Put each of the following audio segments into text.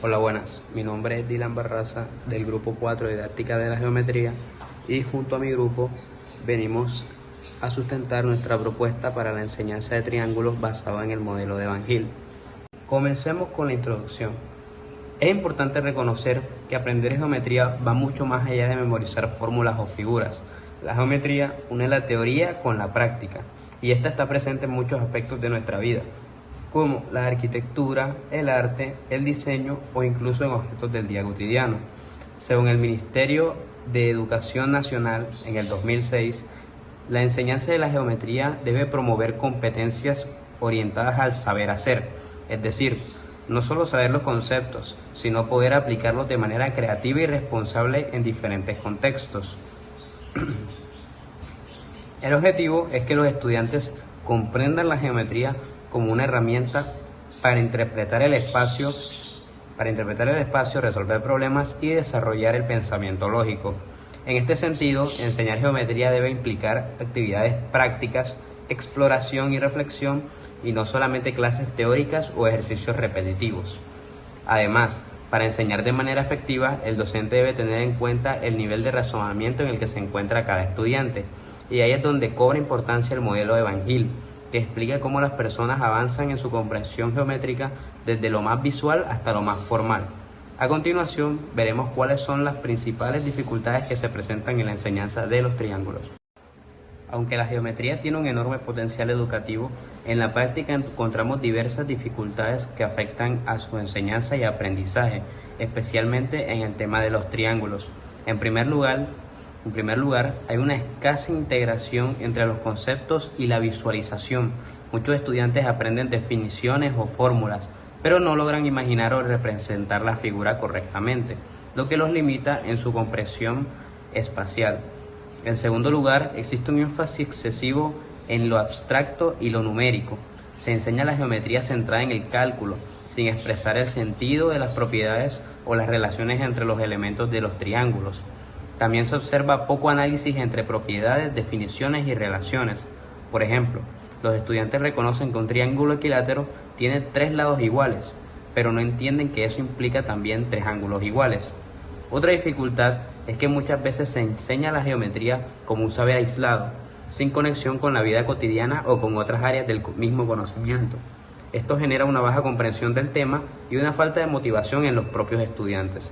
Hola, buenas. Mi nombre es Dylan Barraza del grupo 4 de Didáctica de la Geometría y junto a mi grupo venimos a sustentar nuestra propuesta para la enseñanza de triángulos basado en el modelo de Van Gil. Comencemos con la introducción. Es importante reconocer que aprender geometría va mucho más allá de memorizar fórmulas o figuras. La geometría une la teoría con la práctica y esta está presente en muchos aspectos de nuestra vida, como la arquitectura, el arte, el diseño o incluso en objetos del día cotidiano. Según el Ministerio de Educación Nacional, en el 2006, la enseñanza de la geometría debe promover competencias orientadas al saber hacer, es decir, no solo saber los conceptos, sino poder aplicarlos de manera creativa y responsable en diferentes contextos. El objetivo es que los estudiantes comprendan la geometría como una herramienta para interpretar el espacio, resolver problemas y desarrollar el pensamiento lógico. En este sentido, enseñar geometría debe implicar actividades prácticas, exploración y reflexión, y no solamente clases teóricas o ejercicios repetitivos. Además, para enseñar de manera efectiva, el docente debe tener en cuenta el nivel de razonamiento en el que se encuentra cada estudiante, y ahí es donde cobra importancia el modelo de Van Gil, que explica cómo las personas avanzan en su comprensión geométrica desde lo más visual hasta lo más formal. A continuación, veremos cuáles son las principales dificultades que se presentan en la enseñanza de los triángulos. Aunque la geometría tiene un enorme potencial educativo, en la práctica encontramos diversas dificultades que afectan a su enseñanza y aprendizaje, especialmente en el tema de los triángulos. En primer lugar, hay una escasa integración entre los conceptos y la visualización. Muchos estudiantes aprenden definiciones o fórmulas, pero no logran imaginar o representar la figura correctamente, lo que los limita en su comprensión espacial. En segundo lugar, existe un énfasis excesivo en lo abstracto y lo numérico. Se enseña la geometría centrada en el cálculo, sin expresar el sentido de las propiedades o las relaciones entre los elementos de los triángulos. También se observa poco análisis entre propiedades, definiciones y relaciones. Por ejemplo, los estudiantes reconocen que un triángulo equilátero tiene 3 lados iguales, pero no entienden que eso implica también 3 ángulos iguales. Otra dificultad es que muchas veces se enseña la geometría como un saber aislado, sin conexión con la vida cotidiana o con otras áreas del mismo conocimiento. Esto genera una baja comprensión del tema y una falta de motivación en los propios estudiantes.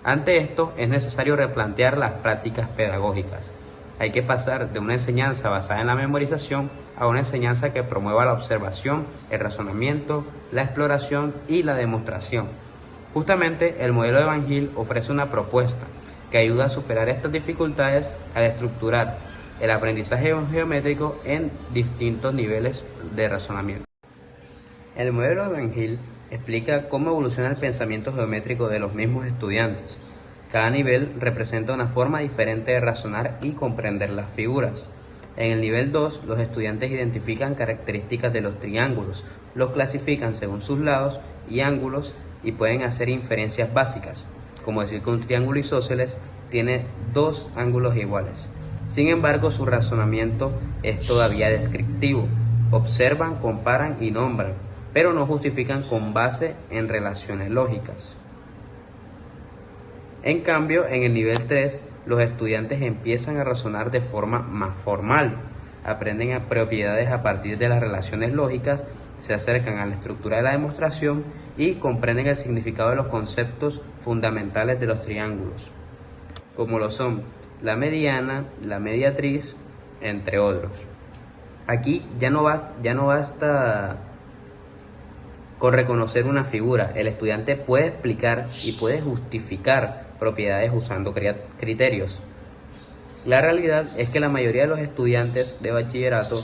Ante esto, es necesario replantear las prácticas pedagógicas. Hay que pasar de una enseñanza basada en la memorización a una enseñanza que promueva la observación, el razonamiento, la exploración y la demostración. Justamente, el modelo de Van Gil ofrece una propuesta que ayuda a superar estas dificultades al estructurar el aprendizaje geométrico en distintos niveles de razonamiento. El modelo de Van Gil explica cómo evoluciona el pensamiento geométrico de los mismos estudiantes. Cada nivel representa una forma diferente de razonar y comprender las figuras. En el nivel 2, los estudiantes identifican características de los triángulos, los clasifican según sus lados y ángulos y pueden hacer inferencias básicas, como decir que un triángulo isósceles tiene 2 ángulos iguales. Sin embargo, su razonamiento es todavía descriptivo. Observan, comparan y nombran, pero no justifican con base en relaciones lógicas. En cambio, en el nivel 3, los estudiantes empiezan a razonar de forma más formal, aprenden a propiedades a partir de las relaciones lógicas, se acercan a la estructura de la demostración y comprenden el significado de los conceptos fundamentales de los triángulos, como lo son la mediana, la mediatriz, entre otros. Aquí ya no basta con reconocer una figura, el estudiante puede explicar y puede justificar propiedades usando criterios. La realidad es que la mayoría de los estudiantes de bachillerato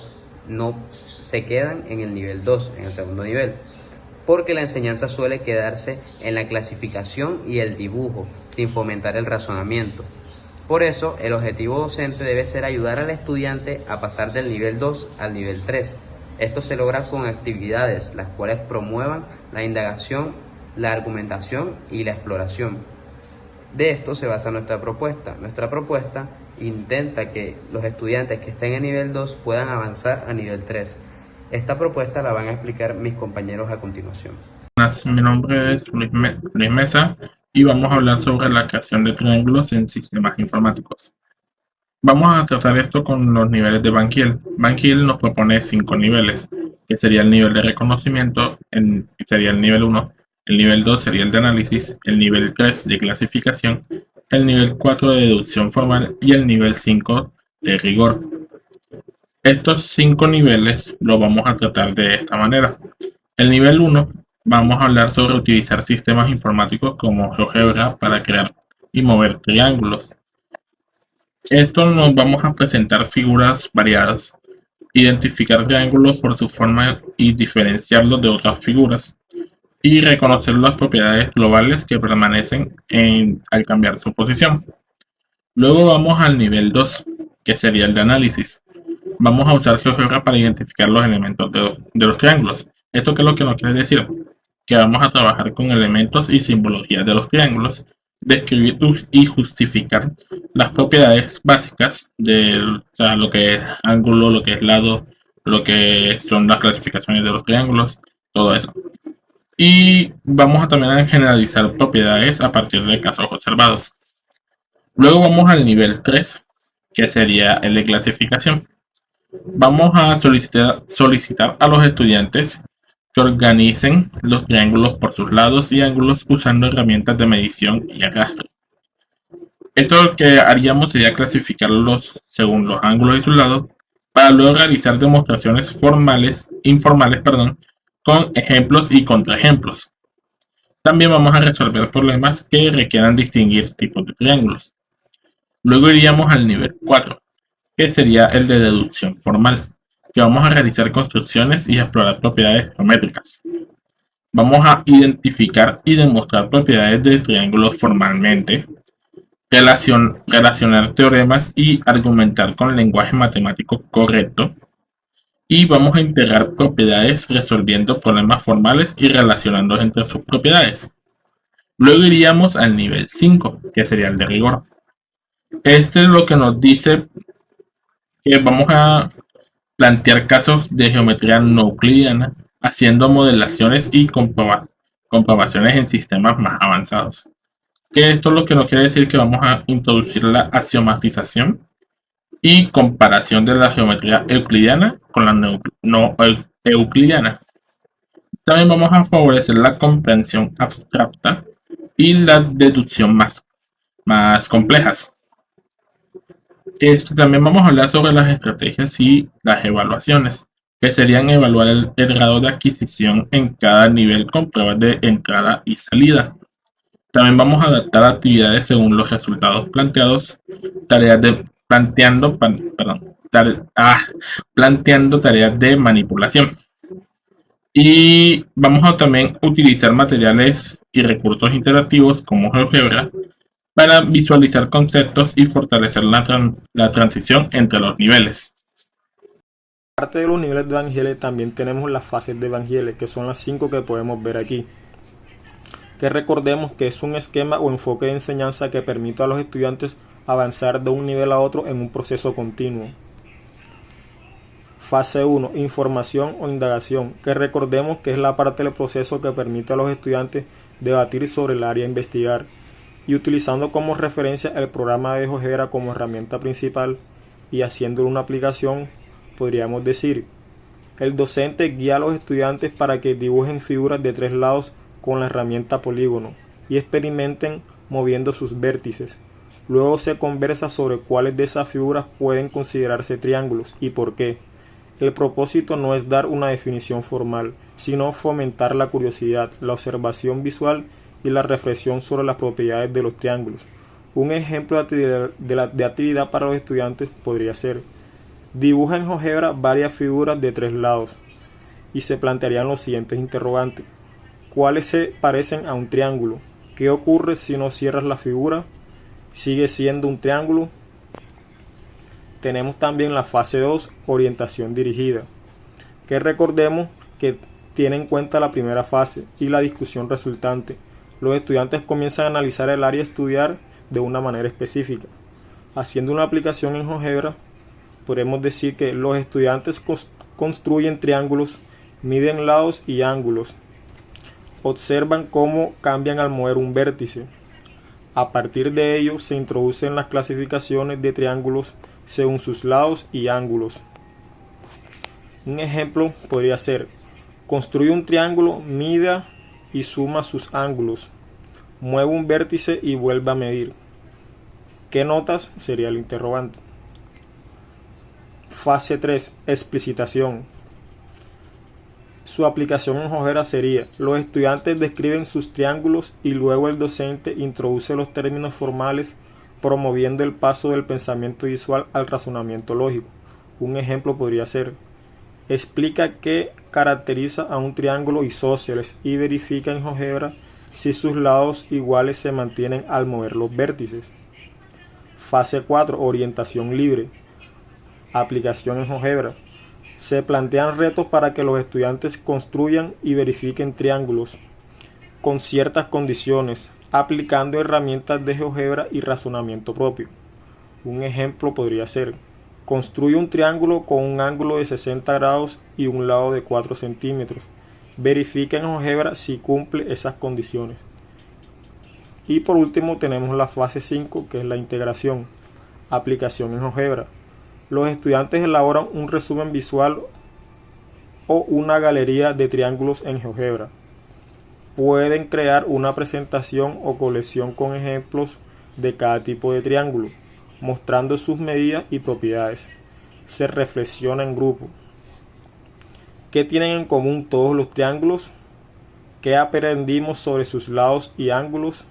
no se quedan en el nivel 2, en el segundo nivel, porque la enseñanza suele quedarse en la clasificación y el dibujo, sin fomentar el razonamiento. Por eso, el objetivo docente debe ser ayudar al estudiante a pasar del nivel 2 al nivel 3. Esto se logra con actividades las cuales promuevan la indagación, la argumentación y la exploración. De esto se basa nuestra propuesta. Nuestra propuesta intenta que los estudiantes que estén en nivel 2 puedan avanzar a nivel 3. Esta propuesta la van a explicar mis compañeros a continuación. Buenas, mi nombre es Luis Mesa y vamos a hablar sobre la creación de triángulos en sistemas informáticos. Vamos a tratar esto con los niveles de Van Giel. Van Giel nos propone 5 niveles, que sería el nivel de reconocimiento, sería el nivel 1, el nivel 2 sería el de análisis, el nivel 3 de clasificación, el nivel 4 de deducción formal y el nivel 5 de rigor. Estos 5 niveles los vamos a tratar de esta manera. El nivel 1 vamos a hablar sobre utilizar sistemas informáticos como GeoGebra para crear y mover triángulos. Esto nos vamos a presentar figuras variadas, identificar triángulos por su forma y diferenciarlos de otras figuras, y reconocer las propiedades globales que permanecen al cambiar su posición. Luego vamos al nivel 2, que sería el de análisis. Vamos a usar GeoGebra para identificar los elementos de los triángulos. ¿Esto qué es lo que nos quiere decir? Que vamos a trabajar con elementos y simbologías de los triángulos, describir y justificar las propiedades básicas de lo que es ángulo, lo que es lado, lo que son las clasificaciones de los triángulos, todo eso. Y vamos a también a generalizar propiedades a partir de casos observados. Luego vamos al nivel 3, que sería el de clasificación. Vamos a solicitar a los estudiantes que organicen los triángulos por sus lados y ángulos usando herramientas de medición y arrastre. Esto lo que haríamos sería clasificarlos según los ángulos y sus lados para luego realizar demostraciones informales, con ejemplos y contraejemplos. También vamos a resolver problemas que requieran distinguir tipos de triángulos. Luego iríamos al nivel 4, que sería el de deducción formal, que vamos a realizar construcciones y explorar propiedades geométricas. Vamos a identificar y demostrar propiedades de triángulos formalmente, relacionar teoremas y argumentar con lenguaje matemático correcto. Y vamos a integrar propiedades resolviendo problemas formales y relacionando entre sus propiedades. Luego iríamos al nivel 5, que sería el de rigor. Este es lo que nos dice que vamos a plantear casos de geometría no euclidiana, haciendo modelaciones y comprobaciones en sistemas más avanzados. Que esto es lo que nos quiere decir que vamos a introducir la axiomatización y comparación de la geometría euclidiana con la no euclidiana. También vamos a favorecer la comprensión abstracta y la deducción más complejas. También vamos a hablar sobre las estrategias y las evaluaciones, que serían evaluar el grado de adquisición en cada nivel con pruebas de entrada y salida. También vamos a adaptar actividades según los resultados planteados, planteando tareas de manipulación. Y vamos a también utilizar materiales y recursos interactivos como GeoGebra para visualizar conceptos y fortalecer la transición entre los niveles. Aparte de los niveles de Van Giel, también tenemos las fases de Van Giel, que son las 5 que podemos ver aquí. Que recordemos que es un esquema o enfoque de enseñanza que permite a los estudiantes avanzar de un nivel a otro en un proceso continuo. Fase 1, información o indagación, que recordemos que es la parte del proceso que permite a los estudiantes debatir sobre el área a investigar, y utilizando como referencia el programa de GeoGebra como herramienta principal y haciéndolo una aplicación, podríamos decir, el docente guía a los estudiantes para que dibujen figuras de 3 lados con la herramienta polígono y experimenten moviendo sus vértices. Luego se conversa sobre cuáles de esas figuras pueden considerarse triángulos y por qué. El propósito no es dar una definición formal, sino fomentar la curiosidad, la observación visual y la reflexión sobre las propiedades de los triángulos. Un ejemplo de actividad para los estudiantes podría ser: dibuja en GeoGebra varias figuras de 3 lados y se plantearían los siguientes interrogantes. ¿Cuáles se parecen a un triángulo? ¿Qué ocurre si no cierras la figura? ¿Sigue siendo un triángulo? Tenemos también la fase 2, orientación dirigida, que recordemos que tiene en cuenta la primera fase y la discusión resultante. Los estudiantes comienzan a analizar el área a estudiar de una manera específica. Haciendo una aplicación en GeoGebra, podemos decir que los estudiantes construyen triángulos, miden lados y ángulos. Observan cómo cambian al mover un vértice. A partir de ello se introducen las clasificaciones de triángulos según sus lados y ángulos. Un ejemplo podría ser: construye un triángulo, mida y suma sus ángulos. Mueve un vértice y vuelve a medir. ¿Qué notas? Sería el interrogante. Fase 3. Explicitación. Su aplicación en GeoGebra sería: los estudiantes describen sus triángulos y luego el docente introduce los términos formales, promoviendo el paso del pensamiento visual al razonamiento lógico. Un ejemplo podría ser: explica qué caracteriza a un triángulo isósceles y verifica en GeoGebra si sus lados iguales se mantienen al mover los vértices. Fase 4. Orientación libre. Aplicación en GeoGebra. Se plantean retos para que los estudiantes construyan y verifiquen triángulos con ciertas condiciones, aplicando herramientas de GeoGebra y razonamiento propio. Un ejemplo podría ser: construye un triángulo con un ángulo de 60 grados y un lado de 4 centímetros. Verifica en GeoGebra si cumple esas condiciones. Y por último tenemos la fase 5, que es la integración. Aplicación en GeoGebra. Los estudiantes elaboran un resumen visual o una galería de triángulos en GeoGebra. Pueden crear una presentación o colección con ejemplos de cada tipo de triángulo, mostrando sus medidas y propiedades. Se reflexiona en grupo. ¿Qué tienen en común todos los triángulos? ¿Qué aprendimos sobre sus lados y ángulos?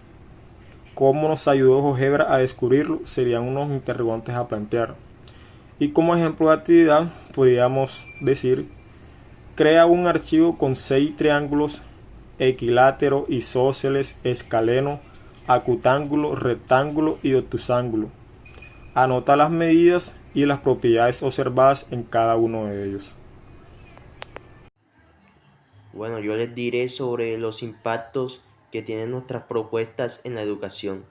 ¿Cómo nos ayudó GeoGebra a descubrirlo? Serían unos interrogantes a plantear. Y como ejemplo de actividad, podríamos decir: crea un archivo con 6 triángulos: equilátero, isósceles, escaleno, acutángulo, rectángulo y obtusángulo. Anota las medidas y las propiedades observadas en cada uno de ellos. Bueno, yo les diré sobre los impactos que tienen nuestras propuestas en la educación.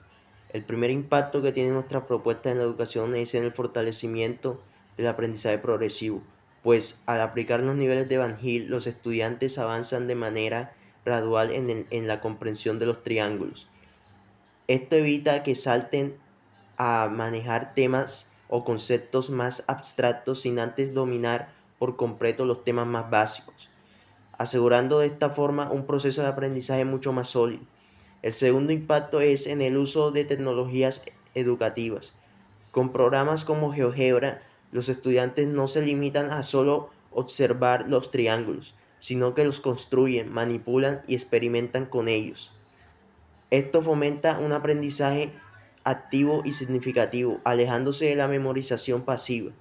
El primer impacto que tienen nuestras propuestas en la educación es en el fortalecimiento del aprendizaje progresivo, pues al aplicar los niveles de Van Hill, los estudiantes avanzan de manera gradual en la comprensión de los triángulos. Esto evita que salten a manejar temas o conceptos más abstractos sin antes dominar por completo los temas más básicos, asegurando de esta forma un proceso de aprendizaje mucho más sólido. El segundo impacto es en el uso de tecnologías educativas. Con programas como GeoGebra, los estudiantes no se limitan a solo observar los triángulos, sino que los construyen, manipulan y experimentan con ellos. Esto fomenta un aprendizaje activo y significativo, alejándose de la memorización pasiva.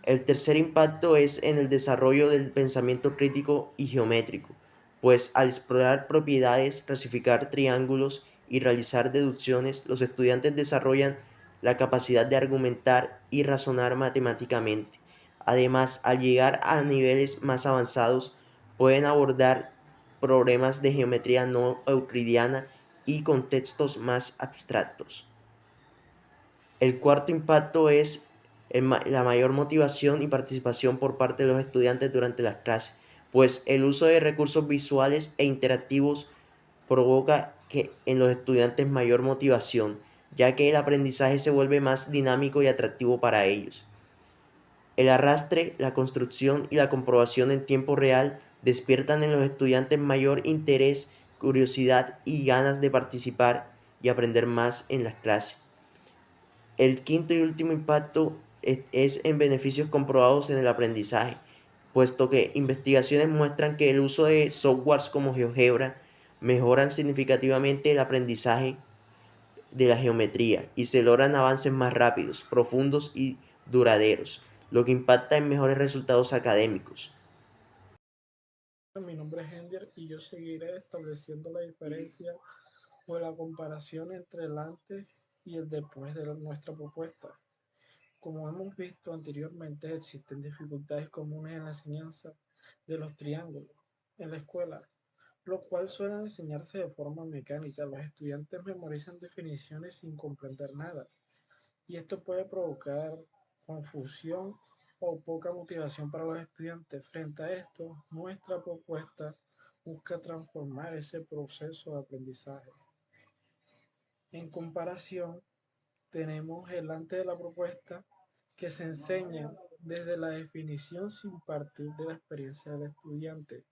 El tercer impacto es en el desarrollo del pensamiento crítico y geométrico, pues al explorar propiedades, clasificar triángulos y realizar deducciones, los estudiantes desarrollan la capacidad de argumentar y razonar matemáticamente. Además, al llegar a niveles más avanzados, pueden abordar problemas de geometría no euclidiana y contextos más abstractos. El cuarto impacto es la mayor motivación y participación por parte de los estudiantes durante las clases, pues el uso de recursos visuales e interactivos provoca que en los estudiantes mayor motivación, ya que el aprendizaje se vuelve más dinámico y atractivo para ellos. El arrastre, la construcción y la comprobación en tiempo real despiertan en los estudiantes mayor interés, curiosidad y ganas de participar y aprender más en las clases. El quinto y último impacto es en beneficios comprobados en el aprendizaje, puesto que investigaciones muestran que el uso de softwares como GeoGebra mejoran significativamente el aprendizaje de la geometría y se logran avances más rápidos, profundos y duraderos, lo que impacta en mejores resultados académicos. Mi nombre es Ender y yo seguiré estableciendo la diferencia o la comparación entre el antes y el después de nuestra propuesta. Como hemos visto anteriormente, existen dificultades comunes en la enseñanza de los triángulos en la escuela, lo cual suele enseñarse de forma mecánica. Los estudiantes memorizan definiciones sin comprender nada, y esto puede provocar confusión o poca motivación para los estudiantes. Frente a esto, nuestra propuesta busca transformar ese proceso de aprendizaje. En comparación, tenemos el antes de la propuesta que se enseña desde la definición sin partir de la experiencia del estudiante.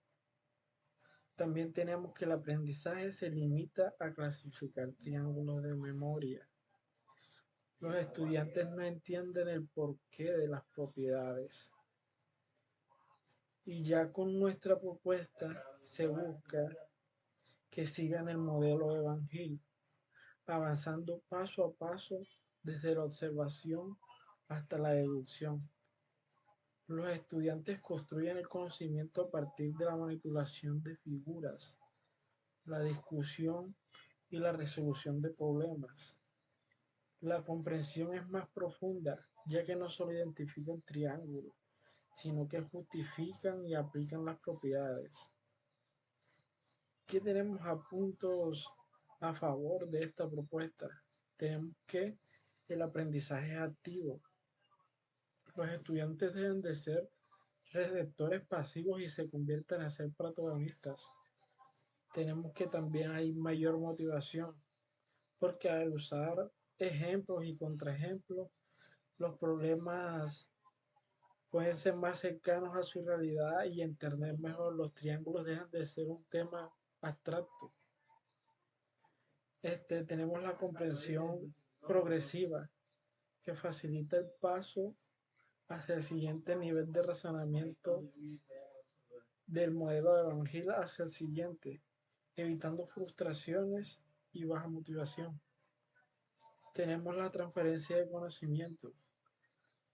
También tenemos que el aprendizaje se limita a clasificar triángulos de memoria. Los estudiantes no entienden el porqué de las propiedades. Y ya con nuestra propuesta se busca que sigan el modelo de Van Hill, avanzando paso a paso desde la observación hasta la deducción. Los estudiantes construyen el conocimiento a partir de la manipulación de figuras, la discusión y la resolución de problemas. La comprensión es más profunda, ya que no solo identifican triángulos, sino que justifican y aplican las propiedades. ¿Qué tenemos a puntos a favor de esta propuesta? Tenemos que el aprendizaje es activo. Los estudiantes deben de ser receptores pasivos y se convierten a ser protagonistas. Tenemos que también hay mayor motivación, porque al usar ejemplos y contraejemplos, los problemas pueden ser más cercanos a su realidad y entender mejor. Los triángulos dejan de ser un tema abstracto. Tenemos la comprensión progresiva que facilita el paso hacia el siguiente nivel de razonamiento del modelo de Van Hill hacia el siguiente, evitando frustraciones y baja motivación. Tenemos la transferencia de conocimiento.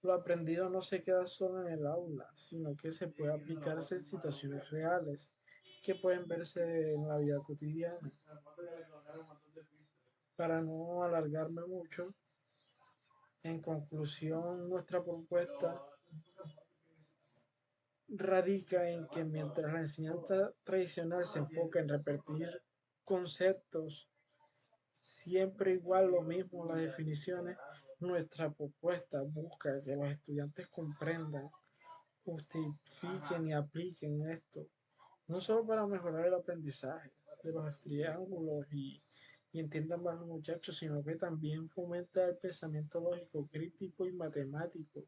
Lo aprendido no se queda solo en el aula, sino que se puede aplicarse en situaciones reales que pueden verse en la vida cotidiana. Para no alargarme mucho, en conclusión, nuestra propuesta radica en que mientras la enseñanza tradicional se enfoca en repetir conceptos, siempre igual lo mismo las definiciones, nuestra propuesta busca que los estudiantes comprendan, justifiquen y apliquen esto, no solo para mejorar el aprendizaje de los triángulos y entiendan más los muchachos, sino que también fomenta el pensamiento lógico, crítico y matemático,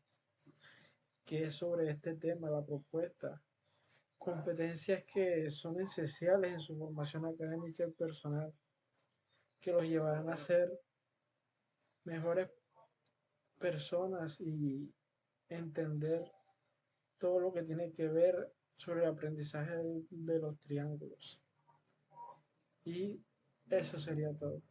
que es sobre este tema, la propuesta. Competencias que son esenciales en su formación académica y personal, que los llevarán a ser mejores personas y entender todo lo que tiene que ver sobre el aprendizaje de los triángulos. Y eso sería todo.